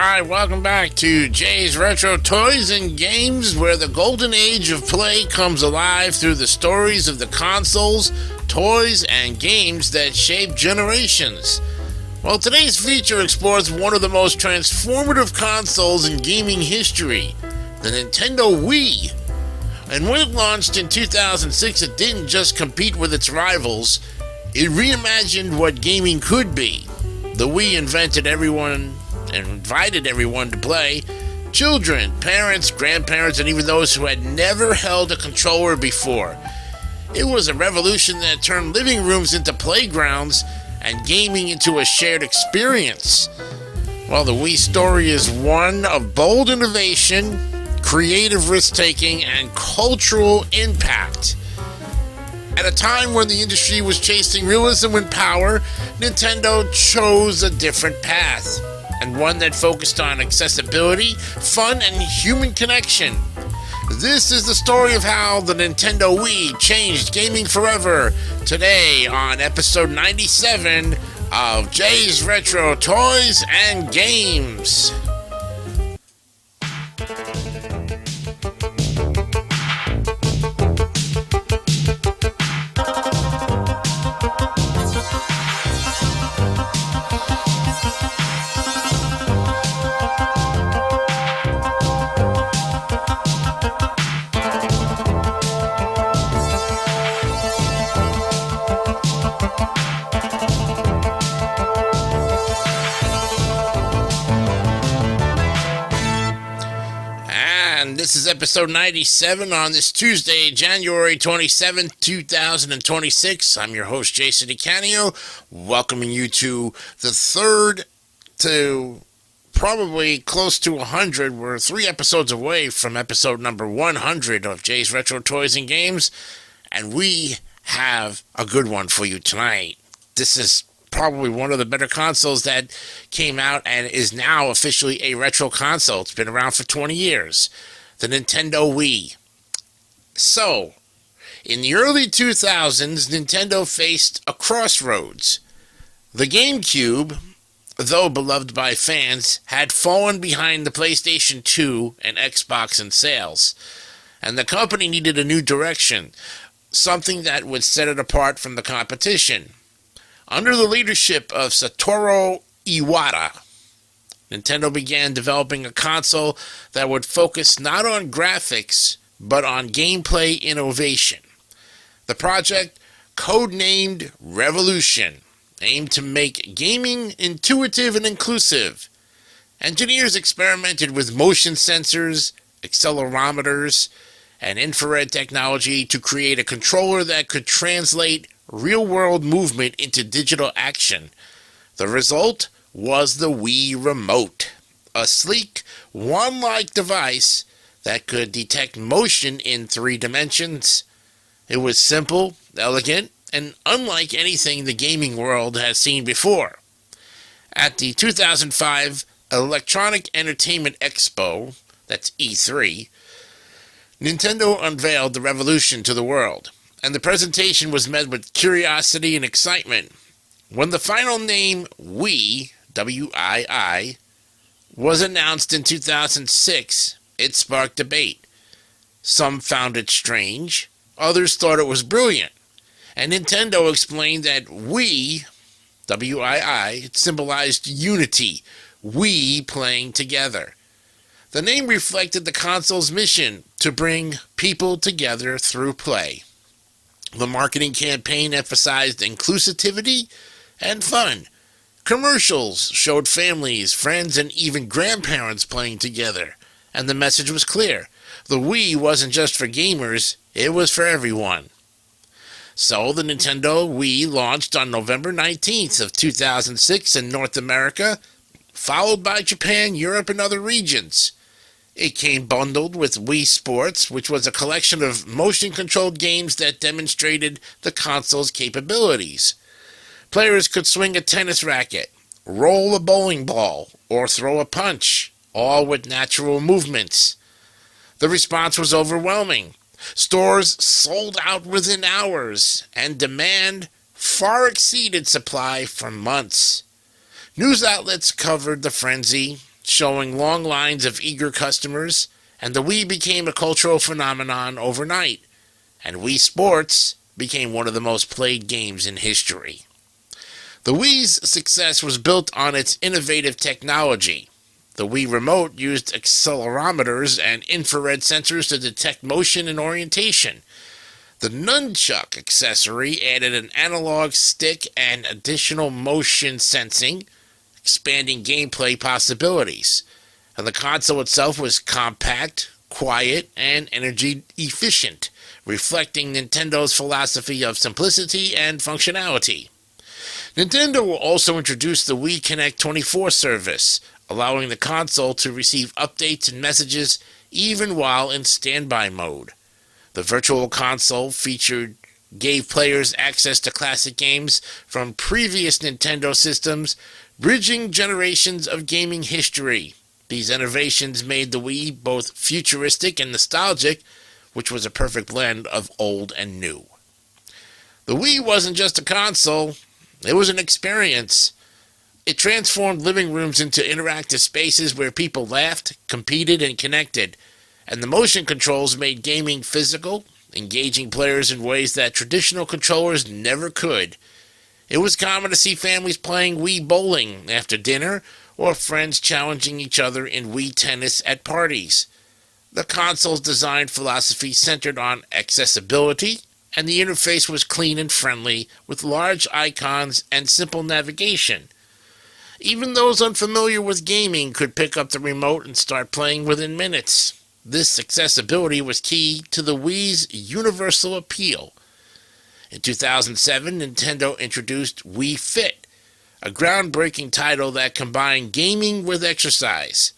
Alright, welcome back to Jay's Retro Toys and Games, where the golden age of play comes alive through the stories of the consoles, toys, and games that shape generations. Well, today's feature explores one of the most transformative consoles in gaming history, the Nintendo Wii. And when it launched in 2006, it didn't just compete with its rivals, it reimagined what gaming could be. The Wii invited everyone to play. Children, parents, grandparents, and even those who had never held a controller before. It was a revolution that turned living rooms into playgrounds and gaming into a shared experience. Well, the Wii story is one of bold innovation, creative risk-taking, and cultural impact. At a time when the industry was chasing realism and power, Nintendo chose a different path, and one that focused on accessibility, fun, and human connection. This is the story of how the Nintendo Wii changed gaming forever, today on episode 97 of Jay's Retro Toys and Games. This is episode 97 on this Tuesday, January 27th, 2026. I'm your host, Jason DeCanio, welcoming you to the third to probably close to 100. We're 3 episodes away from episode number 100 of Jay's Retro Toys and Games, and we have a good one for you tonight. This is probably one of the better consoles that came out and is now officially a retro console. It's been around for 20 years. The Nintendo Wii. So, in the early 2000s, Nintendo faced a crossroads. The GameCube, though beloved by fans, had fallen behind the PlayStation 2 and Xbox in sales, and the company needed a new direction, something that would set it apart from the competition. Under the leadership of Satoru Iwata, Nintendo began developing a console that would focus not on graphics, but on gameplay innovation. The project, codenamed Revolution, aimed to make gaming intuitive and inclusive. Engineers experimented with motion sensors, accelerometers, and infrared technology to create a controller that could translate real-world movement into digital action. The result was the Wii Remote, a sleek, wand-like device that could detect motion in 3 dimensions. It was simple, elegant, and unlike anything the gaming world has seen before. At the 2005 Electronic Entertainment Expo, that's E3, Nintendo unveiled the Revolution to the world, and the presentation was met with curiosity and excitement. When the final name Wii, W-I-I, was announced in 2006, it sparked debate. Some found it strange, others thought it was brilliant, and Nintendo explained that Wii, W-I-I, it symbolized unity, we playing together. The name reflected the console's mission to bring people together through play. The marketing campaign emphasized inclusivity and fun. Commercials showed families, friends, and even grandparents playing together, and the message was clear. The Wii wasn't just for gamers, it was for everyone. So the Nintendo Wii launched on November 19th of 2006 in North America, followed by Japan, Europe, and other regions. It came bundled with Wii Sports, which was a collection of motion-controlled games that demonstrated the console's capabilities. Players could swing a tennis racket, roll a bowling ball, or throw a punch, all with natural movements. The response was overwhelming. Stores sold out within hours, and demand far exceeded supply for months. News outlets covered the frenzy, showing long lines of eager customers, and the Wii became a cultural phenomenon overnight, and Wii Sports became one of the most played games in history. The Wii's success was built on its innovative technology. The Wii Remote used accelerometers and infrared sensors to detect motion and orientation. The nunchuck accessory added an analog stick and additional motion sensing, expanding gameplay possibilities. And the console itself was compact, quiet, and energy efficient, reflecting Nintendo's philosophy of simplicity and functionality. Nintendo will also introduce the Wii Connect 24 service, allowing the console to receive updates and messages even while in standby mode. The Virtual Console gave players access to classic games from previous Nintendo systems, bridging generations of gaming history. These innovations made the Wii both futuristic and nostalgic, which was a perfect blend of old and new. The Wii wasn't just a console. It was an experience. It transformed living rooms into interactive spaces where people laughed, competed, and connected. And the motion controls made gaming physical, engaging players in ways that traditional controllers never could. It was common to see families playing Wii bowling after dinner, or friends challenging each other in Wii tennis at parties. The console's design philosophy centered on accessibility, and the interface was clean and friendly, with large icons and simple navigation. Even those unfamiliar with gaming could pick up the remote and start playing within minutes. This accessibility was key to the Wii's universal appeal. In 2007, Nintendo introduced Wii Fit, a groundbreaking title that combined gaming with exercise.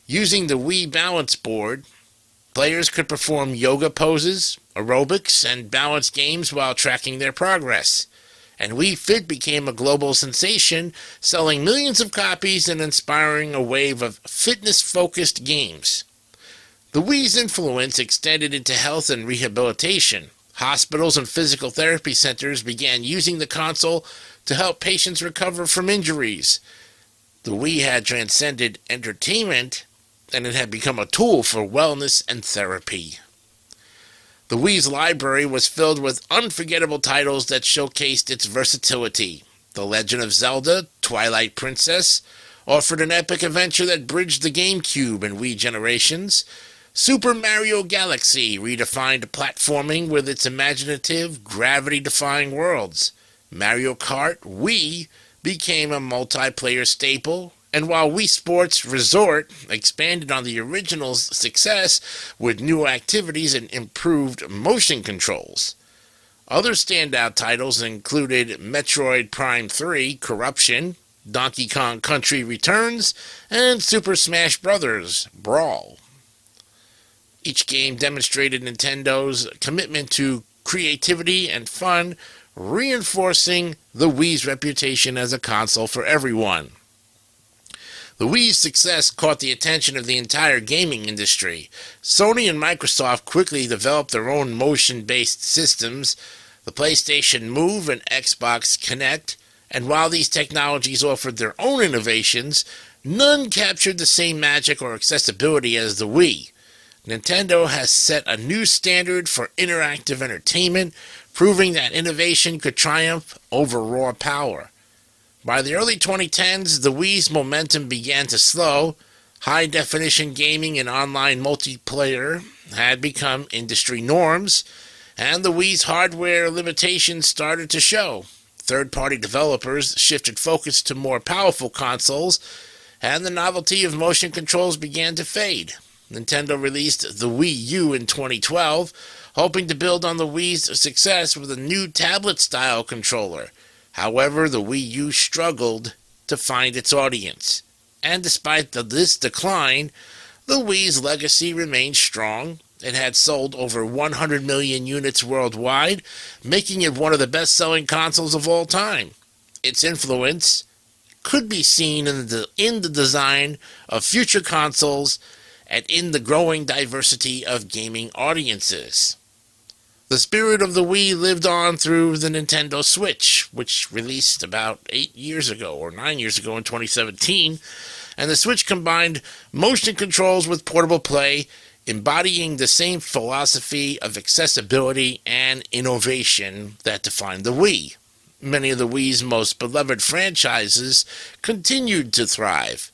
Using the Wii balance board, players could perform yoga poses, aerobics, and balance games while tracking their progress. And Wii Fit became a global sensation, selling millions of copies and inspiring a wave of fitness-focused games. The Wii's influence extended into health and rehabilitation. Hospitals and physical therapy centers began using the console to help patients recover from injuries. The Wii had transcended entertainment, and it had become a tool for wellness and therapy. The Wii's library was filled with unforgettable titles that showcased its versatility. The Legend of Zelda: Twilight Princess offered an epic adventure that bridged the GameCube and Wii generations. Super Mario Galaxy redefined platforming with its imaginative, gravity-defying worlds. Mario Kart Wii became a multiplayer staple, and while Wii Sports Resort expanded on the original's success with new activities and improved motion controls. Other standout titles included Metroid Prime 3 Corruption, Donkey Kong Country Returns, and Super Smash Bros. Brawl. Each game demonstrated Nintendo's commitment to creativity and fun, reinforcing the Wii's reputation as a console for everyone. The Wii's success caught the attention of the entire gaming industry. Sony and Microsoft quickly developed their own motion-based systems, the PlayStation Move and Xbox Kinect, and while these technologies offered their own innovations, none captured the same magic or accessibility as the Wii. Nintendo has set a new standard for interactive entertainment, proving that innovation could triumph over raw power. By the early 2010s, the Wii's momentum began to slow. High-definition gaming and online multiplayer had become industry norms, and the Wii's hardware limitations started to show. Third-party developers shifted focus to more powerful consoles, and the novelty of motion controls began to fade. Nintendo released the Wii U in 2012, hoping to build on the Wii's success with a new tablet-style controller. However, the Wii U struggled to find its audience. And despite this decline, the Wii's legacy remained strong. It had sold over 100 million units worldwide, making it one of the best-selling consoles of all time. Its influence could be seen in the design of future consoles and in the growing diversity of gaming audiences. The spirit of the Wii lived on through the Nintendo Switch, which released about 8 years ago, or 9 years ago in 2017, And the Switch combined motion controls with portable play, embodying the same philosophy of accessibility and innovation that defined the Wii. Many of the Wii's most beloved franchises continued to thrive,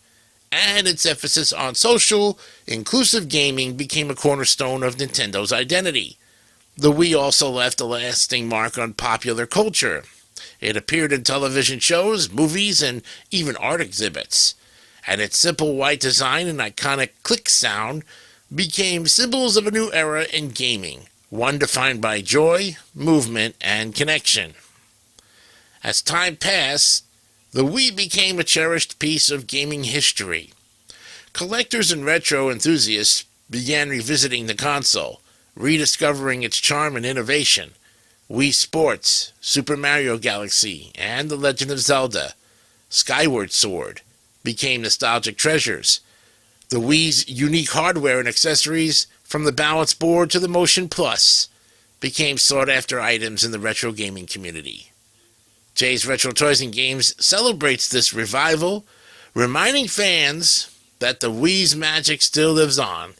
and its emphasis on social, inclusive gaming became a cornerstone of Nintendo's identity. The Wii also left a lasting mark on popular culture. It appeared in television shows, movies, and even art exhibits. And its simple white design and iconic click sound became symbols of a new era in gaming, one defined by joy, movement, and connection. As time passed, the Wii became a cherished piece of gaming history. Collectors and retro enthusiasts began revisiting the console, rediscovering its charm and innovation. Wii Sports, Super Mario Galaxy, and The Legend of Zelda, Skyward Sword became nostalgic treasures. The Wii's unique hardware and accessories, from the balance board to the Motion Plus, became sought-after items in the retro gaming community. Jay's Retro Toys and Games celebrates this revival, reminding fans that the Wii's magic still lives on.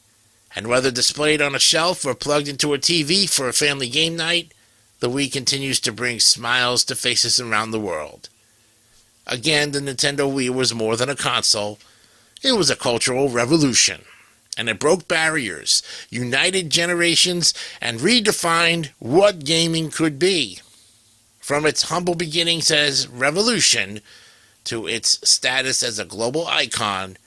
And whether displayed on a shelf or plugged into a TV for a family game night, the Wii continues to bring smiles to faces around the world. Again, the Nintendo Wii was more than a console. It was a cultural revolution. And it broke barriers, united generations, and redefined what gaming could be. From its humble beginnings as revolution to its status as a global icon,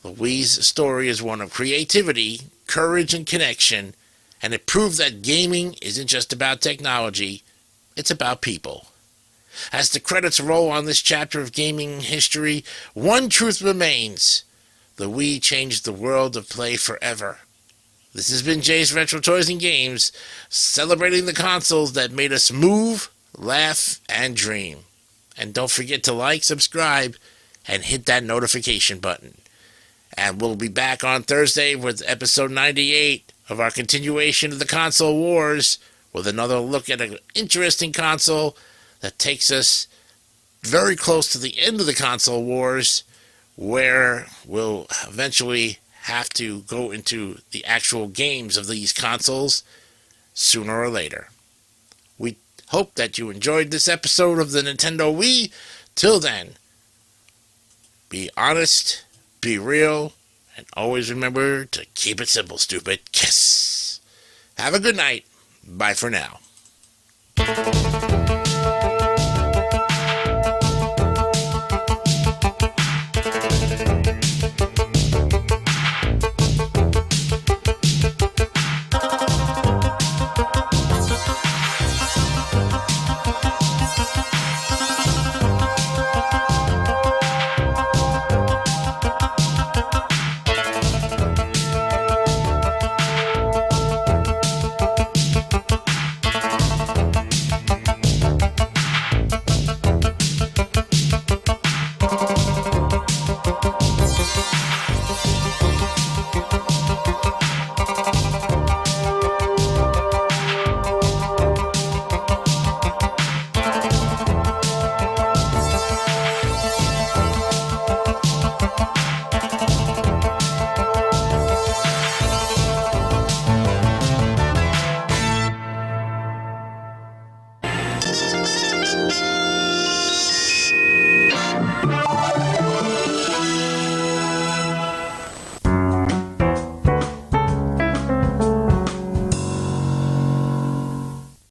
the Wii's story is one of creativity, courage, and connection, and it proved that gaming isn't just about technology, it's about people. As the credits roll on this chapter of gaming history, one truth remains: the Wii changed the world of play forever. This has been Jay's Retro Toys and Games, celebrating the consoles that made us move, laugh, and dream. And don't forget to like, subscribe, and hit that notification button. And we'll be back on Thursday with episode 98 of our continuation of the console wars, with another look at an interesting console that takes us very close to the end of the console wars, where we'll eventually have to go into the actual games of these consoles sooner or later. We hope that you enjoyed this episode of the Nintendo Wii. Till then, be honest, be real, and always remember to keep it simple, stupid. Kiss. Have a good night. Bye for now.